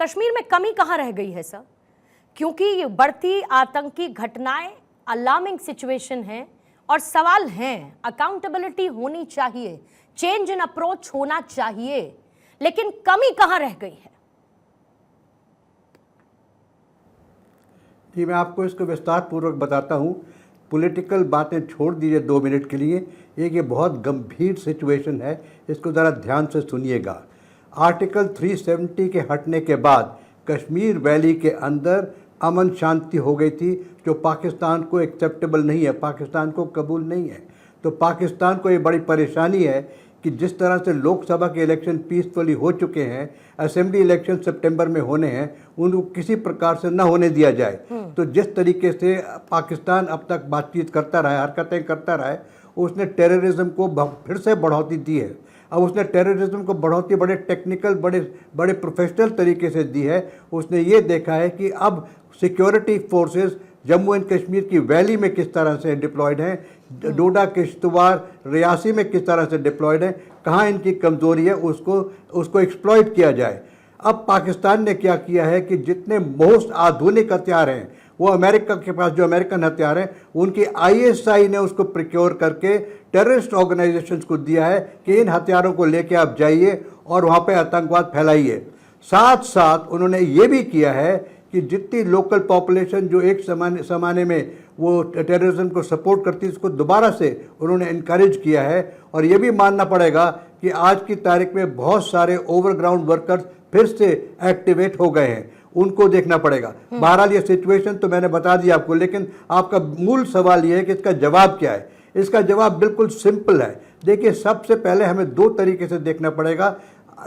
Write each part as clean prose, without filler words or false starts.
कश्मीर में कमी कहां रह गई है सर? क्योंकि ये बढ़ती आतंकी घटनाएं अलार्मिंग सिचुएशन है और सवाल हैं, अकाउंटेबिलिटी होनी चाहिए, चेंज इन अप्रोच होना चाहिए, लेकिन कमी कहां रह गई है? जी, मैं आपको इसको विस्तार पूर्वक बताता हूँ। पॉलिटिकल बातें छोड़ दीजिए 2 मिनट के लिए। ये बहुत गंभीर सिचुएशन है, इसको ज़रा ध्यान से सुनिएगा। आर्टिकल 370 के हटने के बाद कश्मीर वैली के अंदर अमन शांति हो गई थी, जो पाकिस्तान को एक्सेप्टेबल नहीं है, पाकिस्तान को कबूल नहीं है। तो पाकिस्तान को ये बड़ी परेशानी है कि जिस तरह से लोकसभा के इलेक्शन पीसफुली हो चुके हैं, असेंबली इलेक्शन सितंबर में होने हैं, उनको किसी प्रकार से न होने दिया जाए। तो जिस तरीके से पाकिस्तान अब तक बातचीत करता रहा है, हरकतें करता रहा है, उसने टेररिज्म को फिर से बढ़ोतरी दी है। अब उसने टेररिज्म को बढ़ोतरी बड़े टेक्निकल, बड़े प्रोफेशनल तरीके से दी है। उसने ये देखा है कि अब security forces Jammu and Kashmir की वैली में किस तरह से डिप्लॉयड हैं, डोडा, किश्तवाड़, रियासी में किस तरह से डिप्लॉयड हैं, कहाँ इनकी कमज़ोरी है, उसको एक्सप्लॉयट किया जाए। अब पाकिस्तान ने क्या किया है कि जितने मोस्ट आधुनिक हथियार हैं वो अमेरिका के पास, जो अमेरिकन हथियार हैं, उनकी ISI ने उसको प्रिक्योर करके टेररिस्ट ऑर्गेनाइजेशंस को दिया है कि इन हथियारों को लेके आप जाइए और वहाँ पे आतंकवाद फैलाइए। साथ साथ उन्होंने ये भी किया है कि जितनी लोकल पॉपुलेशन जो एक ज़माने में वो टेररिज्म को सपोर्ट करती है, उसको दोबारा से उन्होंने इनकरेज किया है। और ये भी मानना पड़ेगा कि आज की तारीख में बहुत सारे ओवरग्राउंड वर्कर्स फिर से एक्टिवेट हो गए हैं, उनको देखना पड़ेगा। बहरहाल ये सिचुएशन तो मैंने बता दिया आपको, लेकिन आपका मूल सवाल ये है कि इसका जवाब क्या है। इसका जवाब बिल्कुल सिंपल है। देखिए, सबसे पहले हमें 2 तरीके से देखना पड़ेगा।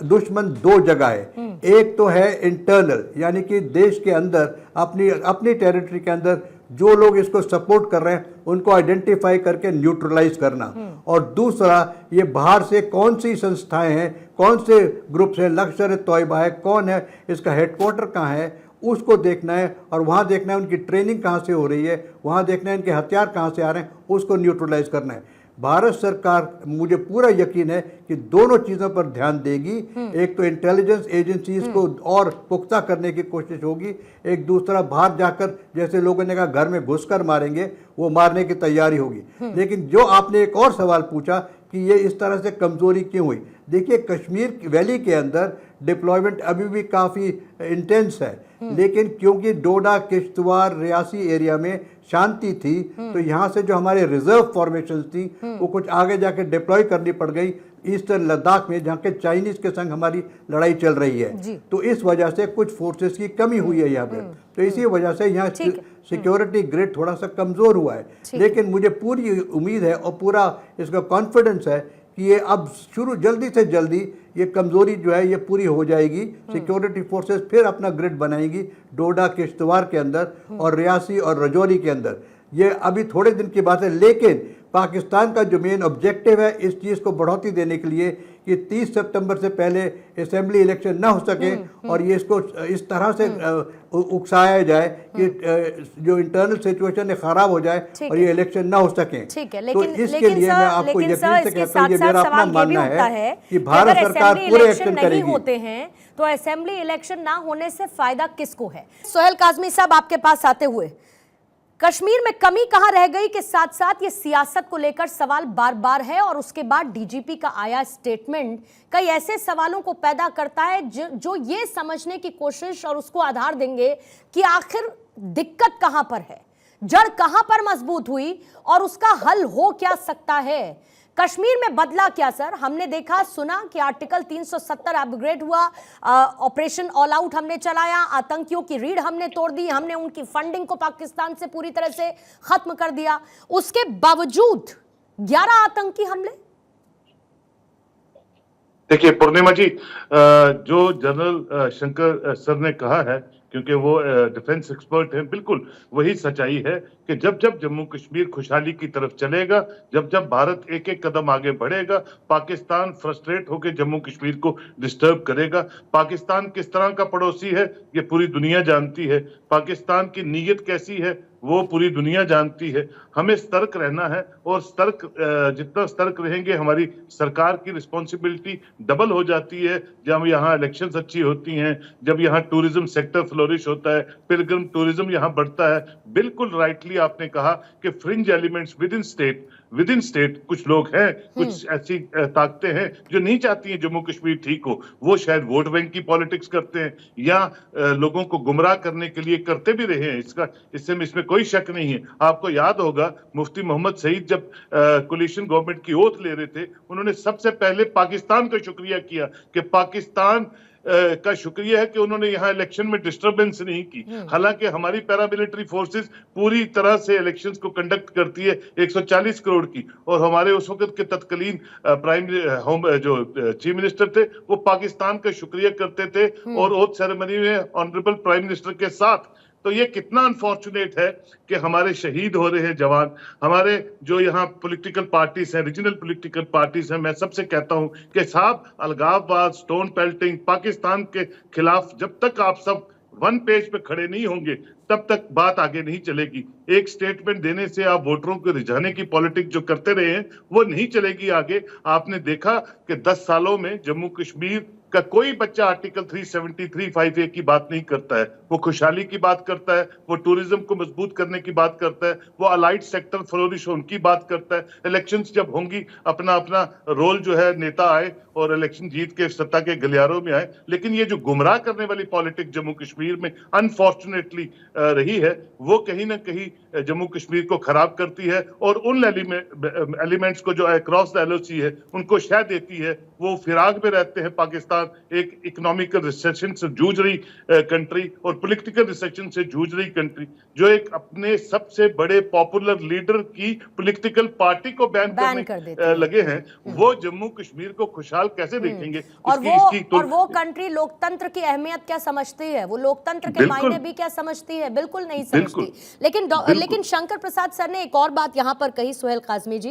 दुश्मन 2 जगह है। एक तो है इंटरनल, यानी कि देश के अंदर, अपनी टेरिटरी के अंदर जो लोग इसको सपोर्ट कर रहे हैं उनको आइडेंटिफाई करके न्यूट्रलाइज करना। और दूसरा, ये बाहर से कौन सी संस्थाएं हैं, कौन से ग्रुप्स हैं, लश्कर ए तोयबा है, कौन है, इसका हेडक्वार्टर कहाँ है, उसको देखना है। और वहाँ देखना है उनकी ट्रेनिंग कहाँ से हो रही है, वहाँ देखना है इनके हथियार कहाँ से आ रहे हैं, उसको न्यूट्रलाइज करना है। भारत सरकार, मुझे पूरा यकीन है कि दोनों चीज़ों पर ध्यान देगी। एक तो इंटेलिजेंस एजेंसीज को और पुख्ता करने की कोशिश होगी, एक दूसरा बाहर जाकर, जैसे लोगों ने कहा घर में घुसकर मारेंगे, वो मारने की तैयारी होगी। लेकिन जो आपने एक और सवाल पूछा कि ये इस तरह से कमज़ोरी क्यों हुई, देखिए कश्मीर वैली के अंदर डिप्लॉयमेंट अभी भी काफ़ी इंटेंस है, लेकिन क्योंकि डोडा, किश्तवाड़, रियासी एरिया में शांति थी, तो यहाँ से जो हमारे रिजर्व फॉर्मेशंस थी वो कुछ आगे जाके डिप्लॉय करनी पड़ गई ईस्टर्न लद्दाख में, जहाँ के चाइनीज के संग हमारी लड़ाई चल रही है। तो इस वजह से कुछ फोर्सेस की कमी हुई है यहाँ पे। तो इसी वजह से यहाँ सिक्योरिटी ग्रिड थोड़ा सा कमज़ोर हुआ है। लेकिन मुझे पूरी उम्मीद है और पूरा इसका कॉन्फिडेंस है कि ये अब जल्दी से जल्दी ये कमज़ोरी जो है ये पूरी हो जाएगी। सिक्योरिटी फोर्सेस फिर अपना ग्रिड बनाएंगी डोडा, किश्तवाड़ के अंदर और रियासी और रजौरी के अंदर। ये अभी थोड़े दिन की बात है, लेकिन पाकिस्तान का जो मेन ऑब्जेक्टिव है इस चीज़ को बढ़ोतरी देने के लिए कि 30 सितंबर से पहले असेंबली इलेक्शन ना हो सके और ये इसको इस तरह से उकसाया जाए कि जो इंटरनल सिचुएशन है ख़राब हो जाए और ये इलेक्शन ना हो सके। तो इसके लिए मैं आपको यकीन से कहता हूँ, ये मेरा अपना मानना है कि भारत सरकार पूरे एक्शन करेगी। होते हैं तो असेंबली इलेक्शन ना होने से फायदा किसको है? सोहेल काज़मी साहब, आपके पास आते हुए, कश्मीर में कमी कहां रह गई के साथ साथ ये सियासत को लेकर सवाल बार बार है, और उसके बाद डीजीपी का आया स्टेटमेंट कई ऐसे सवालों को पैदा करता है जो ये समझने की कोशिश और उसको आधार देंगे कि आखिर दिक्कत कहां पर है, जड़ कहां पर मजबूत हुई और उसका हल हो क्या सकता है। कश्मीर में बदला क्या सर? हमने देखा सुना कि आर्टिकल 370 अपग्रेड हुआ, ऑपरेशन ऑल आउट हमने चलाया, आतंकियों की रीढ़ हमने तोड़ दी, हमने उनकी फंडिंग को पाकिस्तान से पूरी तरह से खत्म कर दिया। उसके बावजूद 11 आतंकी हमले। देखिए पूर्णिमा जी, जो जनरल शंकर सर ने कहा है क्योंकि वो डिफेंस एक्सपर्ट हैं। बिल्कुल वही सच्चाई है कि जब जब जम्मू कश्मीर खुशहाली की तरफ चलेगा, जब जब भारत एक एक कदम आगे बढ़ेगा, पाकिस्तान फ्रस्ट्रेट होकर जम्मू कश्मीर को डिस्टर्ब करेगा। पाकिस्तान किस तरह का पड़ोसी है ये पूरी दुनिया जानती है, पाकिस्तान की नीयत कैसी है वो पूरी दुनिया जानती है। हमें सतर्क रहना है, और जितना सतर्क रहेंगे हमारी सरकार की रिस्पॉन्सिबिलिटी डबल हो जाती है। जब यहाँ इलेक्शंस अच्छी होती हैं, जब यहाँ टूरिज्म सेक्टर फ्लोरिश होता है, पिलग्रिम टूरिज्म यहाँ बढ़ता है। बिल्कुल राइटली आपने कहा कि fringe elements with in state कुछ लोग हैं, कुछ ऐसी ताकतें हैं जो नहीं चाहती हैं जम्मू कश्मीर ठीक हो। वो शायद वोट बैंक की पॉलिटिक्स करते हैं या लोगों को गुमराह करने के लिए करते भी रहे हैं। इसमें कोई शक नहीं है। आपको याद होगा मुफ्ती मोहम्मद सईद जब कोलिशन गवर्नमेंट की ओथ ले रहे थे, उन्होंने सबसे पहले पाकिस्तान का शुक्रिया किया कि पाकिस्तान का शुक्रिया है कि उन्होंने यहाँ इलेक्शन में डिस्टरबेंस नहीं की। हालांकि हमारी पैरामिलिट्री फोर्सेस पूरी तरह से इलेक्शंस को कंडक्ट करती है 140 करोड़ की, और हमारे उस वक्त के तत्कालीन चीफ मिनिस्टर थे वो पाकिस्तान का शुक्रिया करते थे और ओथ सेरेमनी में ऑनरेबल प्राइम मिनिस्टर के साथ। तो ये कितना अनफॉर्चुनेट है कि हमारे शहीद हो रहे हैं जवान। हमारे जो यहाँ पॉलिटिकल पार्टीज हैं, रीजनल पॉलिटिकल पार्टीज हैं, मैं सबसे कहता हूं कि साहब अलगाववाद, स्टोन पेल्टिंग, पाकिस्तान के खिलाफ जब तक आप सब वन पेज पे खड़े नहीं होंगे तब तक बात आगे नहीं चलेगी। एक स्टेटमेंट देने से आप वोटरों को रिझाने की पॉलिटिक्स जो करते रहे हैं वो नहीं चलेगी आगे। आपने देखा कि 10 सालों में जम्मू कश्मीर का कोई बच्चा आर्टिकल 373(5)(a) की बात नहीं करता है। वो खुशहाली की बात करता है, वो टूरिज्म को मजबूत करने की बात करता है, वो अलाइड सेक्टर फ्लोरिश उनकी बात करता है। इलेक्शंस जब होंगी अपना अपना रोल जो है नेता आए और इलेक्शन जीत के सत्ता के गलियारों में आए। लेकिन ये जो गुमराह करने वाली पॉलिटिक्स जम्मू कश्मीर में अनफॉर्चुनेटली रही है वो कहीं ना कहीं जम्मू कश्मीर को खराब करती है, और उन एलिमेंट्स को जो अक्रॉस द LOC है उनको शह देती है। वो फिराक में रहते हैं। पाकिस्तान एक इकोनॉमिकल रिसेशन से जूझ रही कंट्री और पॉलिटिकल रिसेशन से जूझ रही कंट्री, जो एक अपने सबसे बड़े पॉपुलर लीडर की पॉलिटिकल पार्टी को बैन करने लगे हैं, वो जम्मू कश्मीर को खुशहाल कैसे देखेंगे? और वो कंट्री लोकतंत्र की अहमियत क्या समझती है, वो लोकतंत्र के मायने भी क्या समझती है? बिल्कुल नहीं समझती। लेकिन शंकर प्रसाद सर ने एक और बात यहाँ पर कही, सुहेल काज़मी जी,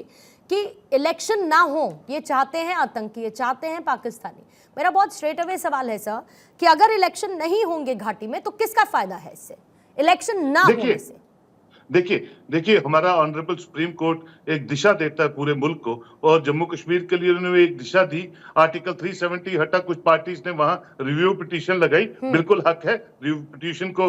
कि इलेक्शन ना हो ये चाहते हैं आतंकी, ये चाहते हैं पाकिस्तानी। मेरा बहुत स्ट्रेट अवे सवाल है सर कि अगर इलेक्शन नहीं होंगे घाटी में तो किसका फायदा है इससे, इलेक्शन ना होने से? देखिए हमारा ऑनरेबल सुप्रीम कोर्ट एक दिशा देता है पूरे मुल्क को, और जम्मू कश्मीर के लिए उन्होंने एक दिशा दी। आर्टिकल 370 हटा, कुछ पार्टीज ने वहां रिव्यू पिटीशन लगाई, बिल्कुल हक है, रिव्यू पिटीशन को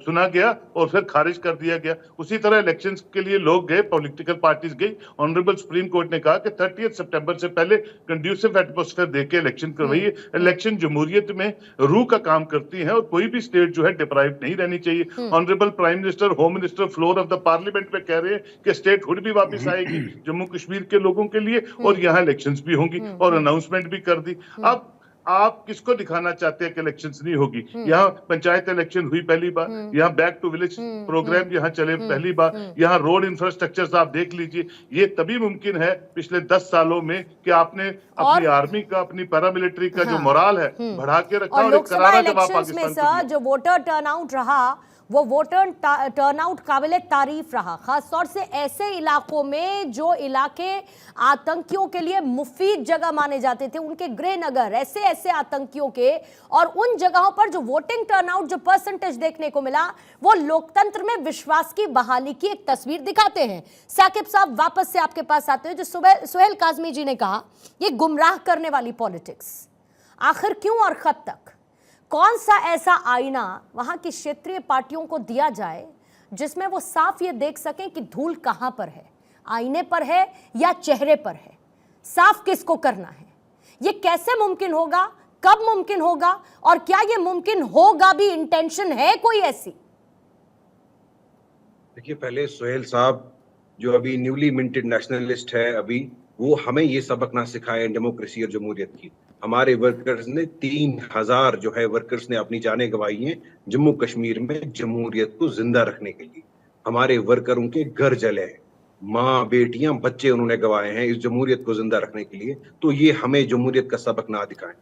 सुना गया और फिर खारिज कर दिया गया। उसी तरह इलेक्शंस के लिए लोग गए, पॉलिटिकल पार्टीज गई। ऑनरेबल सुप्रीम कोर्ट ने कहा कि 30 सितंबर से पहले कंड्यूसिव एटमॉस्फेयर देके इलेक्शन करवाइए। इलेक्शन जमहूरियत में रूह का काम करती है और कोई भी स्टेट जो है डिप्राइव नहीं रहनी चाहिए। Honourable prime minister, home minister floor of the parliament में कह रहे हैं कि स्टेटहुड भी वापस आएगी जम्मू कश्मीर के लोगों के लिए, और यहाँ इलेक्शंस भी होंगी, और अनाउंसमेंट भी कर दी। अब आप किसको दिखाना चाहते हैं कि इलेक्शंस नहीं होगी? यहाँ पंचायत इलेक्शन हुई पहली बार, यहाँ बैक टू विलेज प्रोग्राम यहाँ चले पहली बार, यहाँ रोड इंफ्रास्ट्रक्चर आप देख लीजिए। ये तभी मुमकिन है पिछले 10 सालों में कि आपने अपनी आर्मी का, अपनी पैरामिलिट्री का जो मोराल है बढ़ा के रखा, और एक करारा जवाब पाकिस्तान को। जो वोटर टर्नआउट रहा वो वोटर टर्नआउट काबिले तारीफ रहा, खासतौर से ऐसे इलाकों में जो इलाके आतंकियों के लिए मुफीद जगह माने जाते थे, उनके गृहनगर, ऐसे आतंकियों के, और उन जगहों पर जो वोटिंग टर्नआउट, जो परसेंटेज देखने को मिला, वो लोकतंत्र में विश्वास की बहाली की एक तस्वीर दिखाते हैं। साकिब साहब वापस से आपके पास आते हैं। जो सुहेल काज़मी जी ने कहा, ये गुमराह करने वाली पॉलिटिक्स आखिर क्यों और कब तक? कौन सा ऐसा आईना वहां की क्षेत्रीय पार्टियों को दिया जाए जिसमें वो साफ ये देख सकें कि धूल कहां पर है, आईने पर है या चेहरे पर है, साफ किसको करना है? ये कैसे मुमकिन होगा, कब मुमकिन होगा, और क्या ये मुमकिन होगा भी? इंटेंशन है कोई ऐसी? देखिए, पहले सुहेल साहब जो अभी न्यूली मिंटेड नेशनलिस्ट है, अभी वो हमें ये सबक ना सिखाए डेमोक्रेसी और जमहूरियत की। हमारे वर्कर्स ने 3000 जो है वर्कर्स ने अपनी जानें गंवाई हैं जम्मू कश्मीर में जमहूरियत को जिंदा रखने के लिए। हमारे वर्करों के घर जले हैं, माँ, बेटियां, बच्चे उन्होंने गंवाए हैं इस जमहूरियत को जिंदा रखने के लिए। तो ये हमें जमहूरियत का सबक ना दिखाएं।